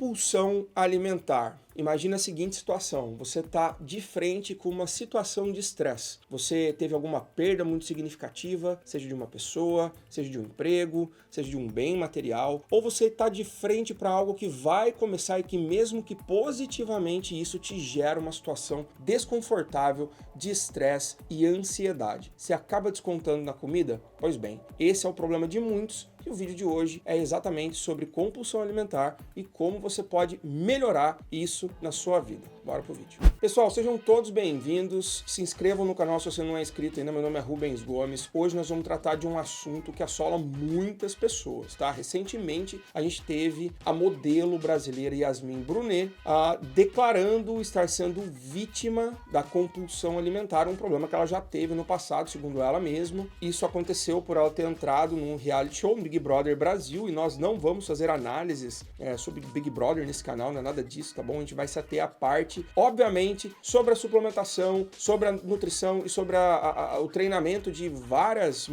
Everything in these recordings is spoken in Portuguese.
Compulsão alimentar. Imagina a seguinte situação, você está de frente com uma situação de estresse. Você teve alguma perda muito significativa, seja de uma pessoa, seja de um emprego, seja de um bem material, ou você está de frente para algo que vai começar e que mesmo que positivamente isso te gera uma situação desconfortável de estresse e ansiedade. Você acaba descontando na comida? Pois bem, esse é o problema de muitos. E o vídeo de hoje é exatamente sobre compulsão alimentar e como você pode melhorar isso na sua vida. Bora pro vídeo. Pessoal, sejam todos bem-vindos. Se inscrevam no canal se você não é inscrito ainda. Meu nome é Rubens Gomes. Hoje nós vamos tratar de um assunto que assola muitas pessoas, tá? Recentemente a gente teve a modelo brasileira Yasmin Brunet declarando estar sendo vítima da compulsão alimentar, um problema que ela já teve no passado, segundo ela mesma. Isso aconteceu por ela ter entrado num reality show, Big Brother Brasil, e nós não vamos fazer análises sobre Big Brother nesse canal, não é nada disso, tá bom? A gente vai se ater à parte, obviamente, sobre a suplementação, sobre a nutrição e sobre o treinamento de várias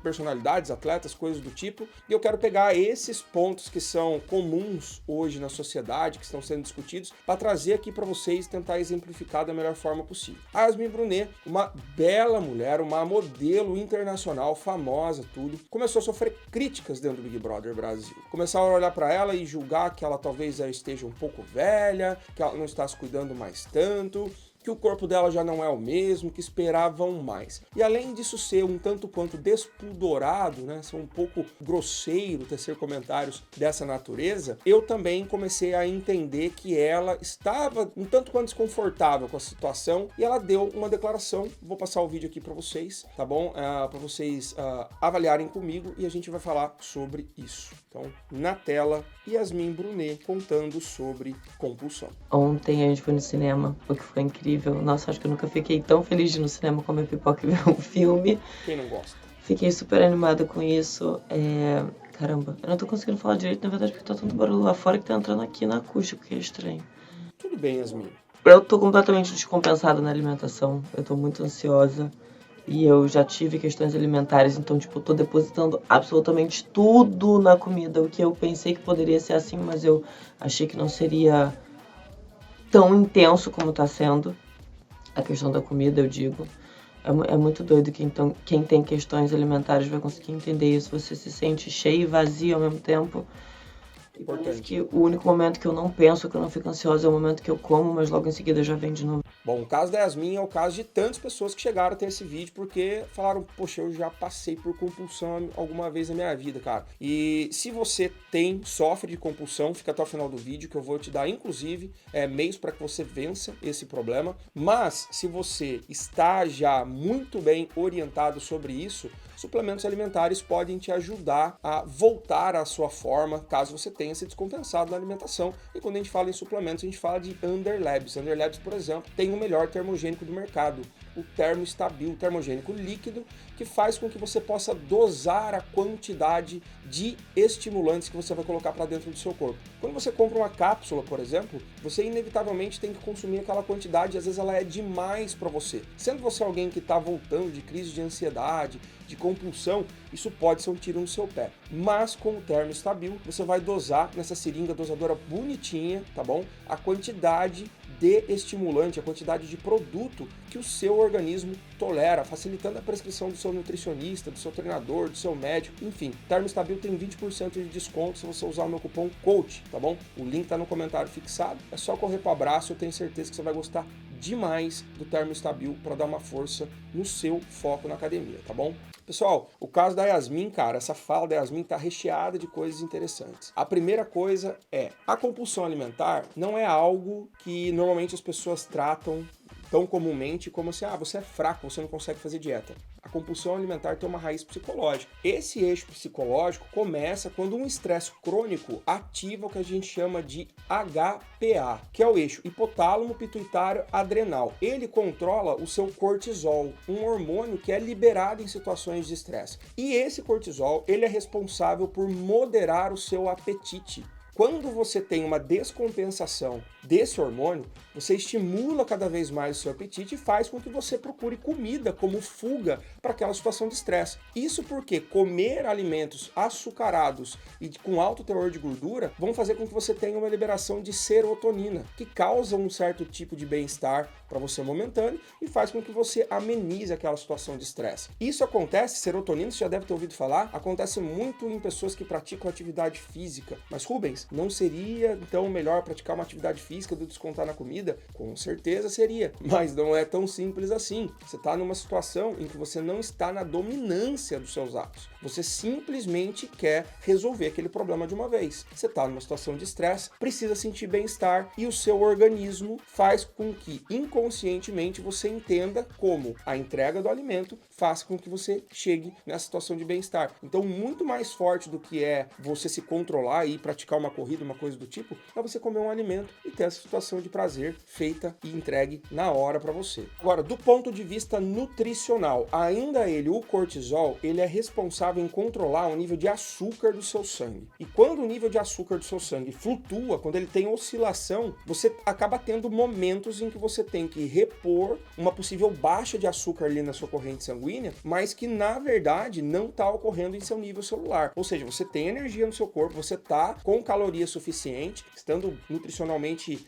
personalidades, atletas, coisas do tipo, e eu quero pegar esses pontos que são comuns hoje na sociedade, que estão sendo discutidos, para trazer aqui para vocês e tentar exemplificar da melhor forma possível. A Yasmin Brunet, uma bela mulher, uma modelo internacional, famosa, tudo, começou a sofrer críticas dentro do Big Brother Brasil. Começaram a olhar para ela e julgar que ela talvez esteja um pouco velha, que ela não está se cuidando mais tanto, que o corpo dela já não é o mesmo, que esperavam mais. E além disso ser um tanto quanto despudorado, né, ser um pouco grosseiro tecer comentários dessa natureza, eu também comecei a entender que ela estava um tanto quanto desconfortável com a situação e ela deu uma declaração. Vou passar o vídeo aqui para vocês, tá bom? Para vocês avaliarem comigo e a gente vai falar sobre isso. Então, na tela, Yasmin Brunet contando sobre compulsão. Ontem a gente foi no cinema, o que foi incrível. Nossa, acho que eu nunca fiquei tão feliz de ir no cinema comer pipoca e ver um filme. Quem não gosta? Fiquei super animada com isso. Caramba, eu não tô conseguindo falar direito, na verdade, porque tá tanto barulho lá fora que tá entrando aqui na acústica, que é estranho. Tudo bem, Yasmin. Eu tô completamente descompensada na alimentação. Eu tô muito ansiosa. E eu já tive questões alimentares, então, tipo, tô depositando absolutamente tudo na comida. O que eu pensei que poderia ser assim, mas eu achei que não seria tão intenso como tá sendo. A questão da comida, eu digo. É muito doido que, então, quem tem questões alimentares vai conseguir entender isso. Você se sente cheio e vazio ao mesmo tempo. Importante. Que o único momento que eu não penso, que eu não fico ansiosa, é o momento que eu como, mas logo em seguida já vem de novo. Bom, o caso da Yasmin é o caso de tantas pessoas que chegaram a ter esse vídeo porque falaram, poxa, eu já passei por compulsão alguma vez na minha vida, cara. E se você sofre de compulsão, fica até o final do vídeo que eu vou te dar, inclusive, meios para que você vença esse problema. Mas, se você está já muito bem orientado sobre isso, suplementos alimentares podem te ajudar a voltar à sua forma, caso você tenha se descompensado na alimentação. E quando a gente fala em suplementos, a gente fala de Underlabs. Underlabs, por exemplo, tem o melhor termogênico do mercado, o Termostabil, o termogênico líquido, que faz com que você possa dosar a quantidade de estimulantes que você vai colocar para dentro do seu corpo. Quando você compra uma cápsula, por exemplo, você inevitavelmente tem que consumir aquela quantidade e às vezes ela é demais para você. Sendo você alguém que está voltando de crise de ansiedade, de compulsão, isso pode ser um tiro no seu pé. Mas com o Termostabil, você vai dosar nessa seringa dosadora bonitinha, tá bom? A quantidade de estimulante, a quantidade de produto que o seu organismo tolera, facilitando a prescrição do seu nutricionista, do seu treinador, do seu médico, enfim. Termostabil tem 20% de desconto se você usar o meu cupom COACH, tá bom? O link tá no comentário fixado, é só correr pro abraço, eu tenho certeza que você vai gostar demais do Termostabil para dar uma força no seu foco na academia, tá bom? Pessoal, o caso da Yasmin, cara, essa fala da Yasmin tá recheada de coisas interessantes. A primeira coisa é, a compulsão alimentar não é algo que normalmente as pessoas tratam tão comumente como assim, você é fraco, você não consegue fazer dieta. A compulsão alimentar tem uma raiz psicológica. Esse eixo psicológico começa quando um estresse crônico ativa o que a gente chama de HPA, que é o eixo hipotálamo pituitário adrenal. Ele controla o seu cortisol, um hormônio que é liberado em situações de estresse. E esse cortisol, ele é responsável por moderar o seu apetite. Quando você tem uma descompensação desse hormônio, você estimula cada vez mais o seu apetite e faz com que você procure comida como fuga para aquela situação de estresse. Isso porque comer alimentos açucarados e com alto teor de gordura vão fazer com que você tenha uma liberação de serotonina, que causa um certo tipo de bem-estar para você momentâneo e faz com que você amenize aquela situação de estresse. Isso acontece, serotonina, você já deve ter ouvido falar, acontece muito em pessoas que praticam atividade física. Mas Rubens, não seria então melhor praticar uma atividade física do que descontar na comida? Com certeza seria, mas não é tão simples assim. Você está numa situação em que você não está na dominância dos seus atos. Você simplesmente quer resolver aquele problema de uma vez. Você está numa situação de estresse, precisa sentir bem-estar e o seu organismo faz com que inconscientemente você entenda como a entrega do alimento faça com que você chegue nessa situação de bem-estar. Então, muito mais forte do que é você se controlar e praticar uma corrida, uma coisa do tipo, é você comer um alimento e ter essa situação de prazer feita e entregue na hora para você. Agora, do ponto de vista nutricional, ainda o cortisol, ele é responsável em controlar o nível de açúcar do seu sangue. E quando o nível de açúcar do seu sangue flutua, quando ele tem oscilação, você acaba tendo momentos em que você tem que repor uma possível baixa de açúcar ali na sua corrente sanguínea, mas que na verdade não está ocorrendo em seu nível celular. Ou seja, você tem energia no seu corpo, você está com caloria suficiente, estando nutricionalmente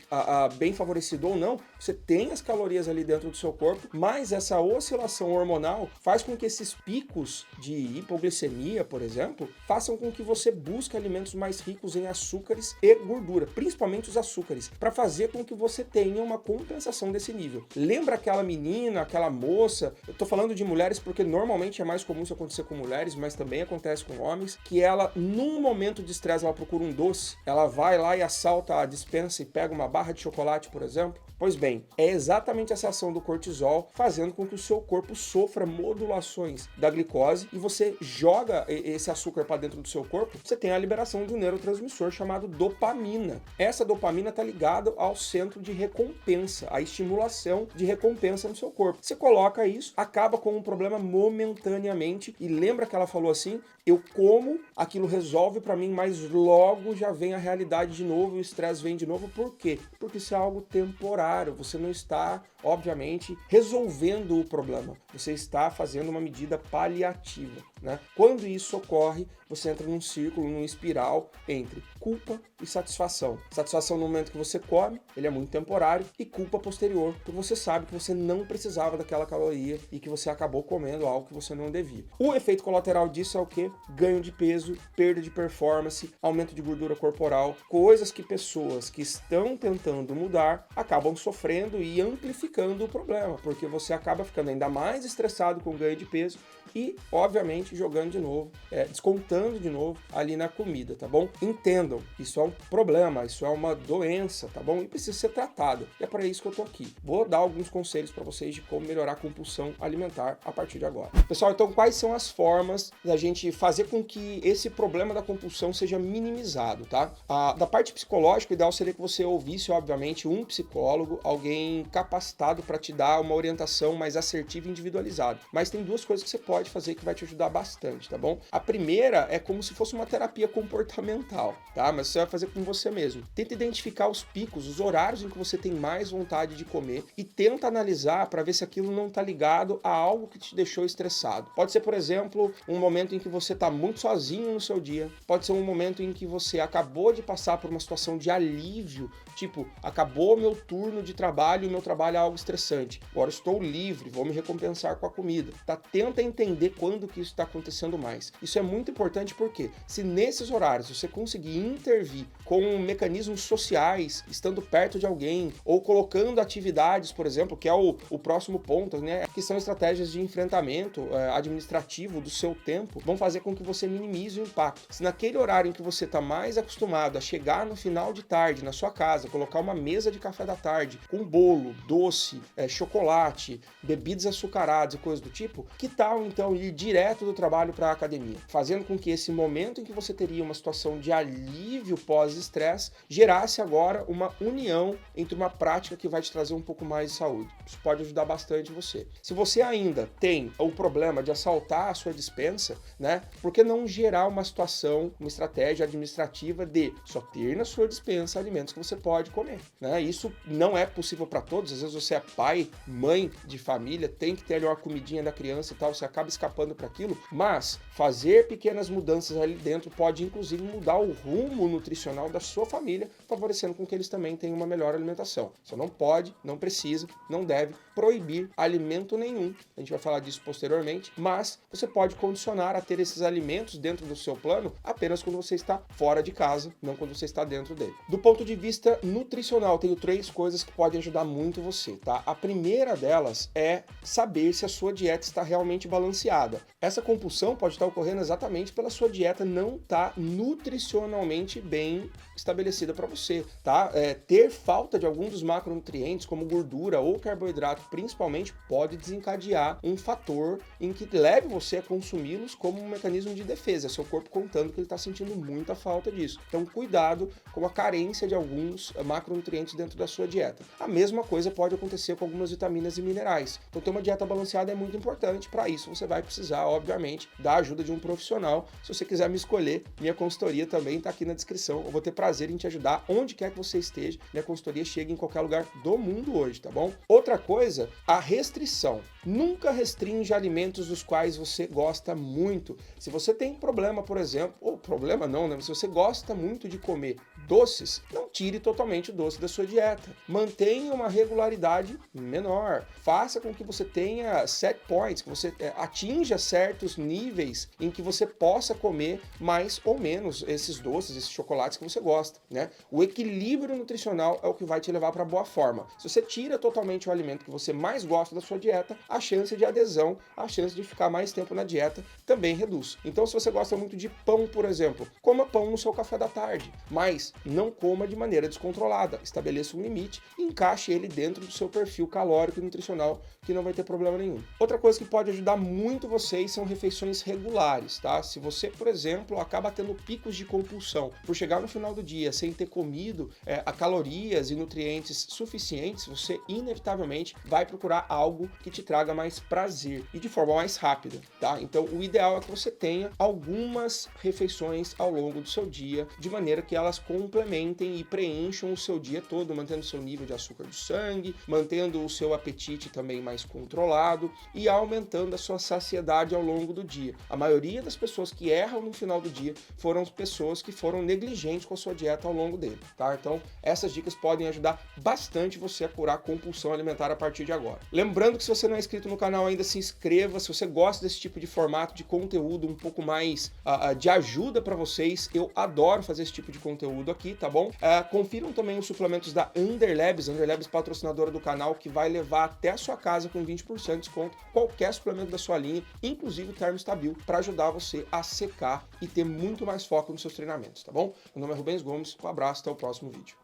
bem favorecido ou não, você tem as calorias ali dentro do seu corpo, mas essa oscilação hormonal faz com que esses picos de hipoglicemia, por exemplo, façam com que você busque alimentos mais ricos em açúcares e gordura, principalmente os açúcares, para fazer com que você tenha uma compensação desse nível. Lembra aquela menina, aquela moça, eu tô falando de mulheres porque normalmente é mais comum isso acontecer com mulheres, mas também acontece com homens, que ela, num momento de estresse, ela procura um doce, ela vai lá e assalta a despensa e pega uma barra de chocolate, por exemplo. Pois bem, é exatamente essa ação do cortisol fazendo com que o seu corpo sofra modulações da glicose e você joga esse açúcar para dentro do seu corpo, você tem a liberação de um neurotransmissor chamado dopamina. Essa dopamina está ligada ao centro de recompensa, a estimulação de recompensa no seu corpo. Você coloca isso, acaba com um problema momentaneamente e lembra que ela falou assim, eu como, aquilo resolve para mim, mas logo já vem a realidade de novo, o estresse vem de novo. Por quê? Porque isso é algo temporário, você não está, obviamente, resolvendo o problema, você está fazendo uma medida paliativa, né? Quando isso ocorre, você entra num círculo, num espiral entre culpa e satisfação. Satisfação no momento que você come, ele é muito temporário, e culpa posterior, porque você sabe que você não precisava daquela caloria e que você acabou comendo algo que você não devia. O efeito colateral disso é o quê? Ganho de peso, perda de performance, aumento de gordura corporal, coisas que pessoas que estão tentando mudar acabam sofrendo e amplificando o problema, porque você acaba ficando ainda mais estressado com o ganho de peso e, obviamente, jogando de novo, descontando de novo ali na comida, tá bom? Entendam, isso é um problema, isso é uma doença, tá bom? E precisa ser tratado. E é para isso que eu tô aqui. Vou dar alguns conselhos para vocês de como melhorar a compulsão alimentar a partir de agora. Pessoal, então quais são as formas da gente fazer com que esse problema da compulsão seja minimizado, tá? Da parte psicológica, o ideal seria que você ouvisse, obviamente, um psicólogo, alguém capacitado para te dar uma orientação mais assertiva e individualizada. Mas tem duas coisas que você pode fazer que vai te ajudar bastante, tá bom? A primeira é como se fosse uma terapia comportamental, tá? Mas você vai fazer com você mesmo. Tenta identificar os picos, os horários em que você tem mais vontade de comer e tenta analisar para ver se aquilo não está ligado a algo que te deixou estressado. Pode ser, por exemplo, um momento em que você está muito sozinho no seu dia. Pode ser um momento em que você acabou de passar por uma situação de alívio, tipo, acabou meu turno de trabalho e meu trabalho é algo estressante. Agora estou livre, vou me recompensar com a comida. Tá? Tenta entender quando que isso está acontecendo mais. Isso é muito importante porque se nesses horários você conseguir intervir com mecanismos sociais, estando perto de alguém, ou colocando atividades, por exemplo, que é o próximo ponto, né? Que são estratégias de enfrentamento administrativo do seu tempo, vão fazer com que você minimize o impacto. Se naquele horário em que você está mais acostumado a chegar no final de tarde na sua casa, colocar uma mesa de café da tarde com bolo, doce, chocolate, bebidas açucaradas e coisas do tipo, que tal então ir direto do trabalho para a academia, fazendo com que esse momento em que você teria uma situação de alívio pós estresse, gerasse agora uma união entre uma prática que vai te trazer um pouco mais de saúde. Isso pode ajudar bastante você. Se você ainda tem o problema de assaltar a sua despensa, né, por que não gerar uma situação, uma estratégia administrativa de só ter na sua despensa alimentos que você pode comer, né? Isso não é possível para todos, às vezes você é pai, mãe de família, tem que ter ali uma comidinha da criança e tal, você acaba escapando para aquilo, mas fazer pequenas mudanças ali dentro pode inclusive mudar o rumo nutricional da sua família, favorecendo com que eles também tenham uma melhor alimentação. Você não pode, não precisa, não deve proibir alimento nenhum, a gente vai falar disso posteriormente, mas você pode condicionar a ter esses alimentos dentro do seu plano apenas quando você está fora de casa, não quando você está dentro dele. Do ponto de vista nutricional, tenho 3 coisas que podem ajudar muito você, tá? A primeira delas é saber se a sua dieta está realmente balanceada. Essa compulsão pode estar ocorrendo exatamente pela sua dieta não estar nutricionalmente bem estabelecida para você, tá? Ter falta de algum dos macronutrientes, como gordura ou carboidrato, principalmente, pode desencadear um fator em que leve você a consumi-los como um mecanismo de defesa, seu corpo contando que ele está sentindo muita falta disso. Então, cuidado com a carência de alguns macronutrientes dentro da sua dieta. A mesma coisa pode acontecer com algumas vitaminas e minerais. Então, ter uma dieta balanceada é muito importante. Para isso, você vai precisar, obviamente, da ajuda de um profissional. Se você quiser me escolher, minha consultoria também está aqui na descrição. Eu vou ter prazer em te ajudar onde quer que você esteja. Minha consultoria chega em qualquer lugar do mundo hoje, tá bom? Outra coisa, a restrição. Nunca restringe alimentos dos quais você gosta muito. Se você tem problema, por exemplo, ou problema não, né? Se você gosta muito de comer doces, não tire totalmente o doce da sua dieta. Mantenha uma regularidade menor. Faça com que você tenha set points, que você atinja certos níveis em que você possa comer mais ou menos esses doces, esses chocolates que você gosta, né? O equilíbrio nutricional é o que vai te levar para boa forma. Se você tira totalmente o alimento que você mais gosta da sua dieta, a chance de adesão, a chance de ficar mais tempo na dieta também reduz. Então, se você gosta muito de pão, por exemplo, coma pão no seu café da tarde, mas não coma de maneira descontrolada. Estabeleça um limite e encaixe ele dentro do seu perfil calórico e nutricional, que não vai ter problema nenhum. Outra coisa que pode ajudar muito vocês são refeições regulares, tá? Se você, por exemplo, acaba tendo picos de compulsão por chegar no final do dia sem ter comido a calorias e nutrientes suficientes, você inevitavelmente vai procurar algo que te traga mais prazer e de forma mais rápida, tá? Então, o ideal é que você tenha algumas refeições ao longo do seu dia, de maneira que elas complementem e preencham o seu dia todo, mantendo o seu nível de açúcar do sangue, mantendo o seu apetite também mais controlado e aumentando a sua saciedade ao longo do dia. A maioria das pessoas que erram no final do dia foram as pessoas que foram negligentes com a sua dieta ao longo dele, tá? Então, essas dicas podem ajudar bastante você a curar a compulsão alimentar a partir de agora. Lembrando que se você não é inscrito no canal ainda, se inscreva. Se você gosta desse tipo de formato de conteúdo um pouco mais de ajuda para vocês, eu adoro fazer esse tipo de conteúdo aqui, tá bom? Confiram também os suplementos da Underlabs, patrocinadora do canal, que vai levar até a sua casa com 20% de desconto qualquer suplemento da sua linha, inclusive o Termostabil, para ajudar você a secar e ter muito mais foco nos seus treinamentos, tá bom? Meu nome é Rubens Gomes, um abraço, até o próximo vídeo.